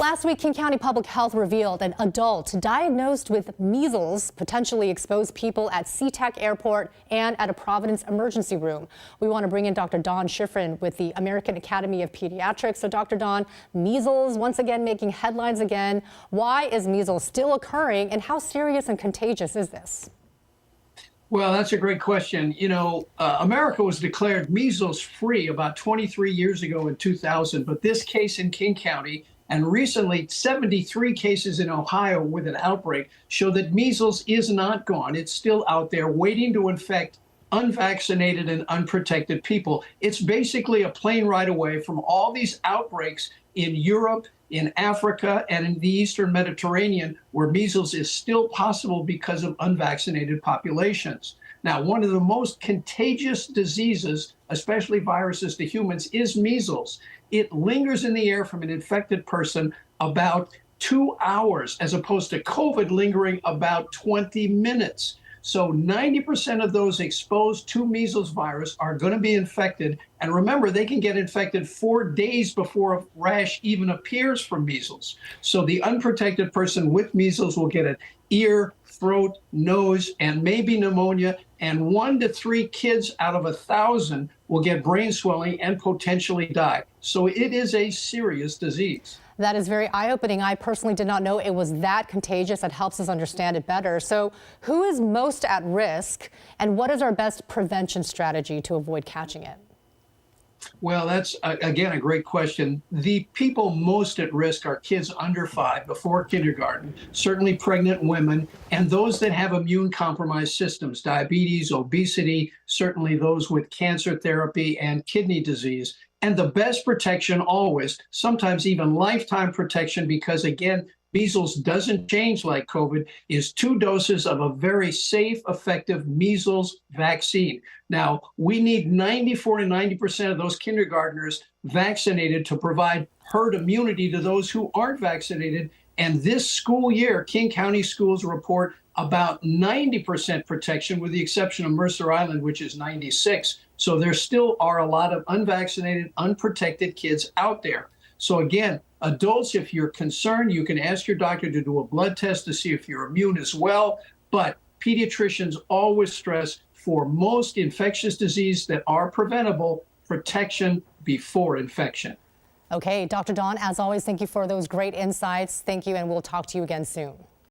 Last week, King County Public Health revealed an adult diagnosed with measles potentially exposed people at SeaTac Airport and at a Providence emergency room. We want to bring in Dr. Dawn Shifrin with the American Academy of Pediatrics. So, Dr. Dawn, measles once again making headlines again. Why is measles still occurring, and how serious and contagious is this? Well, that's a great question. America was declared measles free about 23 years ago in 2000, but this case in King County and recently 73 cases in Ohio with an outbreak show that measles is not gone. It's still out there waiting to infect unvaccinated and unprotected people. It's basically a plane ride away from all these outbreaks in Europe, in Africa, and in the Eastern Mediterranean, where measles is still possible because of unvaccinated populations. Now, one of the most contagious diseases, especially viruses to humans, is measles. It lingers in the air from an infected person about 2 hours, as opposed to COVID lingering about 20 minutes. So 90% of those exposed to measles virus are going to be infected. And remember, they can get infected 4 days before a rash even appears from measles. So the unprotected person with measles will get an ear, throat, nose, and maybe pneumonia. And 1 to 3 kids out of 1,000 will get brain swelling and potentially die. So it is a serious disease. That is very eye-opening. I personally did not know it was that contagious. That helps us understand it better. So who is most at risk, and what is our best prevention strategy to avoid catching it? Well, that's, again, a great question. The people most at risk are kids under 5 before kindergarten, certainly pregnant women, and those that have immune-compromised systems, diabetes, obesity, certainly those with cancer therapy and kidney disease. And the best protection always, sometimes even lifetime protection, because again, measles doesn't change like COVID, is 2 doses of a very safe, effective measles vaccine. Now, we need 94 to 90% of those kindergartners vaccinated to provide herd immunity to those who aren't vaccinated. And this school year, King County schools report about 90% protection, with the exception of Mercer Island, which is 96. So there still are a lot of unvaccinated, unprotected kids out there. So again, adults, if you're concerned, you can ask your doctor to do a blood test to see if you're immune as well. But pediatricians always stress, for most infectious disease that are preventable, protection before infection. Okay, Dr. Dawn, as always, thank you for those great insights. Thank you, and we'll talk to you again soon.